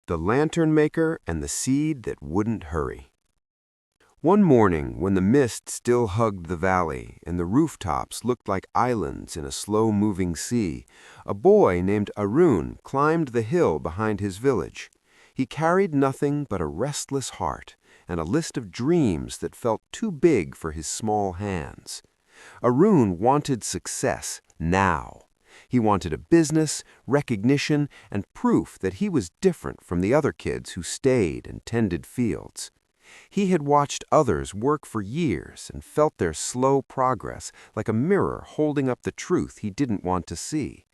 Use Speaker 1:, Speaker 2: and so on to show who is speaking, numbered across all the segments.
Speaker 1: The Lantern Maker and the Seed That Wouldn't Hurry. One morning, when the mist still hugged the valley and the rooftops looked like islands in a slow-moving sea, a boy named Arun climbed the hill behind his village. He carried nothing but a restless heart and a list of dreams that felt too big for his small hands. Arun wanted success now. He wanted a business, recognition, and proof that he was different from the other kids who stayed and tended fields. He had watched others work for years and felt their slow progress like a mirror holding up the truth he didn't want to see.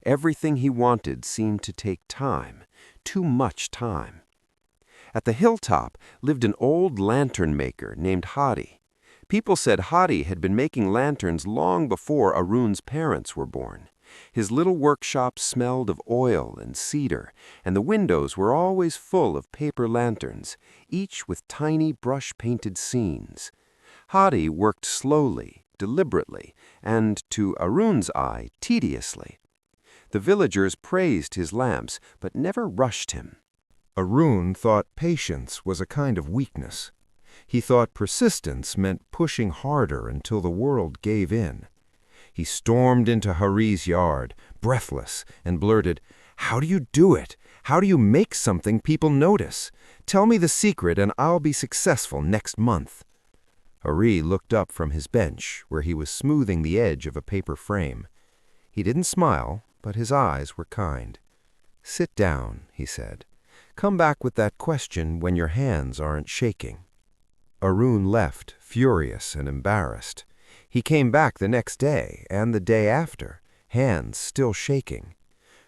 Speaker 1: Everything he wanted seemed to take time, too much time. At the hilltop lived an old lantern maker named Hari. People said Hari had been making lanterns long before Arun's parents were born. His little workshop smelled of oil and cedar, and the windows were always full of paper lanterns, each with tiny brush-painted scenes. Hari worked slowly, deliberately, and, to Arun's eye, tediously. The villagers praised his lamps, but never rushed him.
Speaker 2: Arun thought patience was a kind of weakness. He thought persistence meant pushing harder until the world gave in. He stormed into Hari's yard, breathless, and blurted, "How do you do it? How do you make something people notice? Tell me the secret and I'll be successful next month." Hari looked up from his bench, where he was smoothing the edge of a paper frame. He didn't smile, but his eyes were kind. "Sit down," he said. "Come back with that question when your hands aren't shaking." Arun left, furious and embarrassed. He came back the next day and the day after, hands still shaking.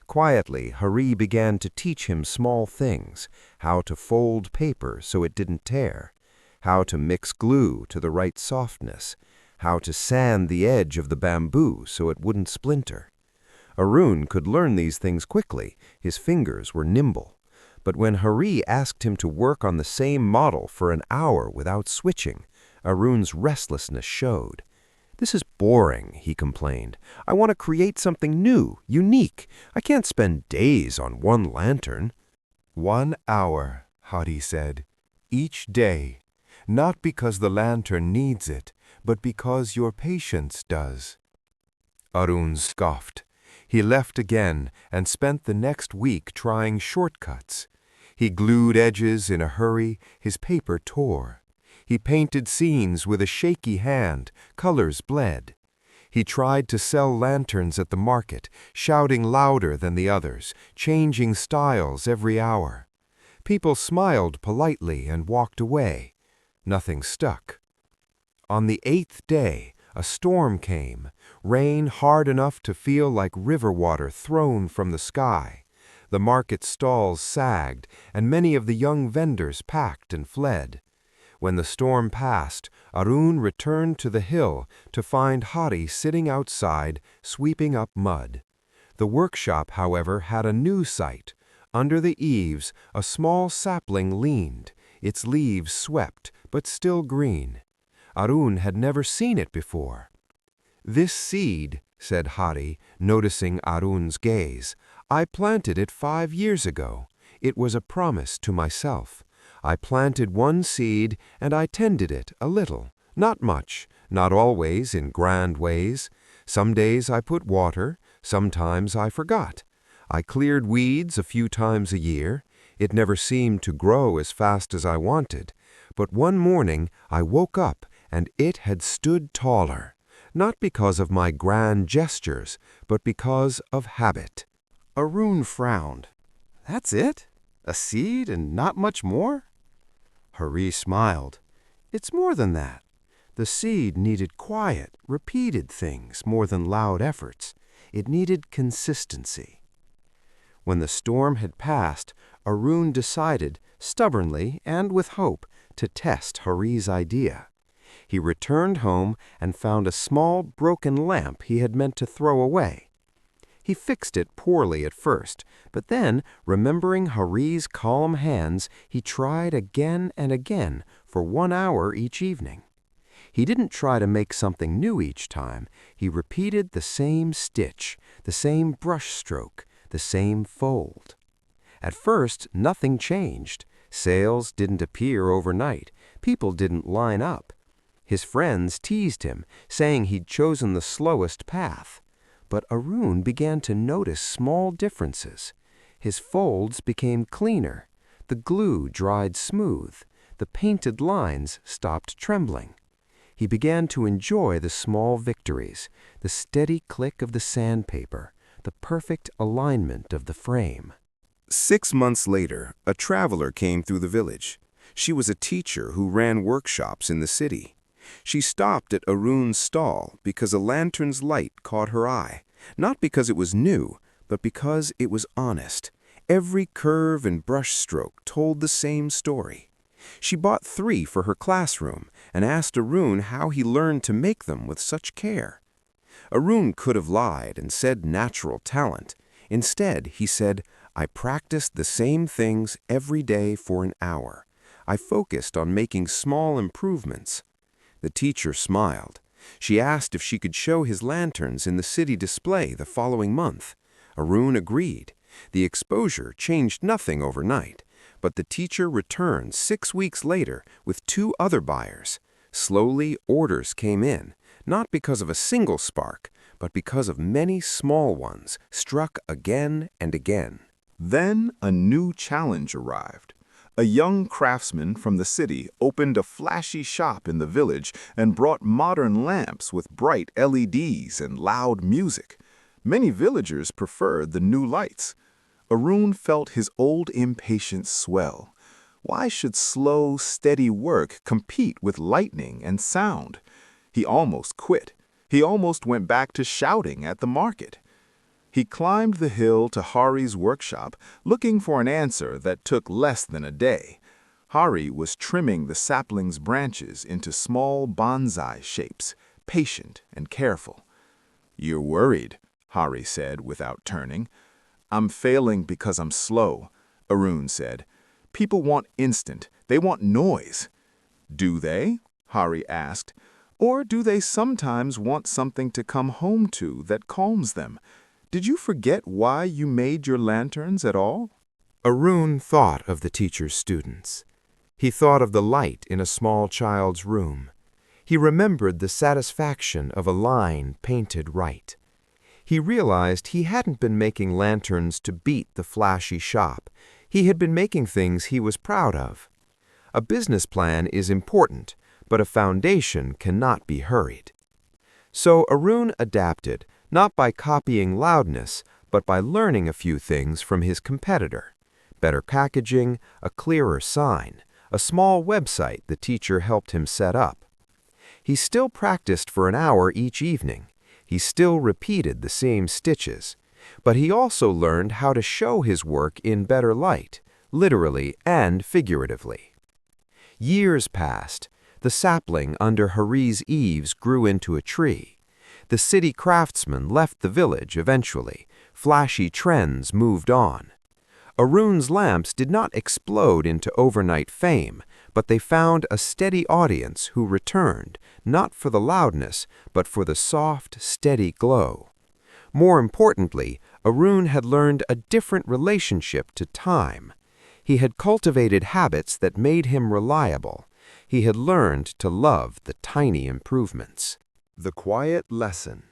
Speaker 2: Quietly, Hari began to teach him small things, how to fold paper so it didn't tear, how to mix glue to the right softness, how to sand the edge of the bamboo so it wouldn't splinter. Arun could learn these things quickly, his fingers were nimble. But when Hari asked him to work on the same model for an hour without switching, Arun's restlessness showed. "This is boring," he complained. "I want to create something new, unique. I can't spend days on one lantern."
Speaker 3: "1 hour," Hari said, "each day, not because the lantern needs it, but because your patience does." Arun scoffed. He left again and spent the next week trying shortcuts. He glued edges in a hurry, his paper tore. He painted scenes with a shaky hand, colors bled. He tried to sell lanterns at the market, shouting louder than the others, changing styles every hour. People smiled politely and walked away. Nothing stuck. On the 8th day, a storm came, rain hard enough to feel like river water thrown from the sky. The market stalls sagged, and many of the young vendors packed and fled. When the storm passed, Arun returned to the hill to find Hari sitting outside, sweeping up mud. The workshop, however, had a new sight. Under the eaves, a small sapling leaned, its leaves swept, but still green. Arun had never seen it before. "This seed," said Hari, noticing Arun's gaze, "I planted it 5 years ago. It was a promise to myself. I planted one seed and I tended it a little, not much, not always in grand ways. Some days I put water, sometimes I forgot. I cleared weeds a few times a year. It never seemed to grow as fast as I wanted. But one morning I woke up and it had stood taller, not because of my grand gestures, but because of habit."
Speaker 4: Arun frowned. "That's it? A seed and not much more?" Hari smiled. "It's more than that. The seed needed quiet, repeated things more than loud efforts. It needed consistency." When the storm had passed, Arun decided, stubbornly and with hope, to test Hari's idea. He returned home and found a small broken lamp he had meant to throw away. He fixed it poorly at first, but then, remembering Hari's calm hands, he tried again and again for 1 hour each evening. He didn't try to make something new each time. He repeated the same stitch, the same brush stroke, the same fold.
Speaker 1: At first, nothing changed. Sales didn't appear overnight. People didn't line up. His friends teased him, saying he'd chosen the slowest path. But Arun began to notice small differences. His folds became cleaner. The glue dried smooth. The painted lines stopped trembling. He began to enjoy the small victories, the steady click of the sandpaper, the perfect alignment of the frame.
Speaker 5: 6 months later, a traveler came through the village. She was a teacher who ran workshops in the city. She stopped at Arun's stall because a lantern's light caught her eye, not because it was new, but because it was honest. Every curve and brush stroke told the same story. She bought 3 for her classroom and asked Arun how he learned to make them with such care. Arun could have lied and said natural talent. Instead, he said, "I practiced the same things every day for an hour. I focused on making small improvements." The teacher smiled. She asked if she could show his lanterns in the city display the following month. Arun agreed. The exposure changed nothing overnight, but the teacher returned 6 weeks later with 2 other buyers. Slowly, orders came in, not because of a single spark, but because of many small ones struck again and again.
Speaker 6: Then a new challenge arrived. A young craftsman from the city opened a flashy shop in the village and brought modern lamps with bright LEDs and loud music. Many villagers preferred the new lights. Arun felt his old impatience swell. Why should slow, steady work compete with lightning and sound? He almost quit. He almost went back to shouting at the market. He climbed the hill to Hari's workshop, looking for an answer that took less than a day. Hari was trimming the sapling's branches into small bonsai shapes, patient and careful. "You're worried," Hari said without turning. "I'm failing because I'm slow," Arun said. "People want instant. They want noise." "Do they?" Hari asked. "Or do they sometimes want something to come home to that calms them? Did you forget why you made your lanterns at all?"
Speaker 2: Arun thought of the teacher's students. He thought of the light in a small child's room. He remembered the satisfaction of a line painted right. He realized he hadn't been making lanterns to beat the flashy shop. He had been making things he was proud of. A business plan is important, but a foundation cannot be hurried. So Arun adapted, not by copying loudness, but by learning a few things from his competitor. Better packaging, a clearer sign, a small website the teacher helped him set up. He still practiced for an hour each evening. He still repeated the same stitches. But he also learned how to show his work in better light, literally and figuratively. Years passed. The sapling under Hari's eaves grew into a tree. The city craftsmen left the village eventually. Flashy trends moved on. Arun's lamps did not explode into overnight fame, but they found a steady audience who returned, not for the loudness, but for the soft, steady glow. More importantly, Arun had learned a different relationship to time. He had cultivated habits that made him reliable. He had learned to love the tiny improvements.
Speaker 1: The Quiet Lesson.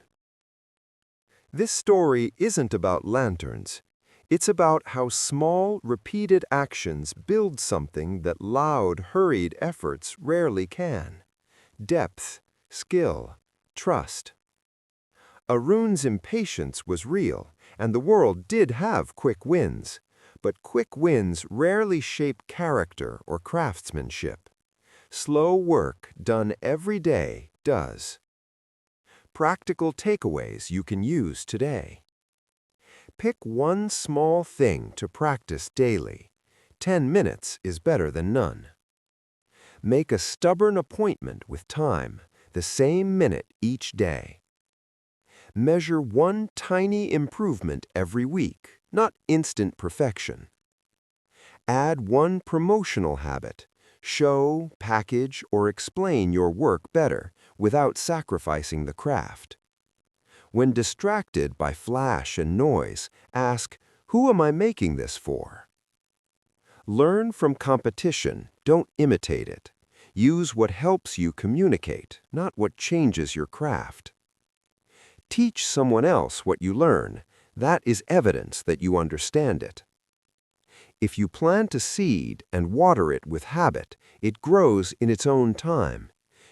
Speaker 1: This story isn't about lanterns. It's about how small, repeated actions build something that loud, hurried efforts rarely can. Depth, skill, trust. Arun's impatience was real, and the world did have quick wins. But quick wins rarely shape character or craftsmanship. Slow work done every day does. Practical takeaways you can use today. Pick one small thing to practice daily. 10 minutes is better than none. Make a stubborn appointment with time, the same minute each day. Measure one tiny improvement every week, not instant perfection. Add one promotional habit. Show, package, or explain your work better without sacrificing the craft. When distracted by flash and noise, ask, "Who am I making this for?" Learn from competition, don't imitate it. Use what helps you communicate, not what changes your craft. Teach someone else what you learn. That is evidence that you understand it. If you plant a seed and water it with habit, it grows in its own time.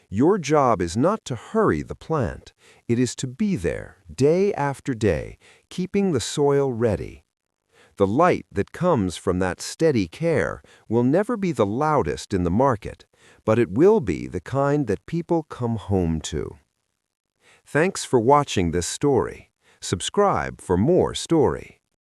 Speaker 1: Your job is not to hurry the plant. It is to be there, day after day, keeping the soil ready. The light that comes from that steady care will never be the loudest in the market, but it will be the kind that people come home to. Thanks for watching this story. Subscribe for more story.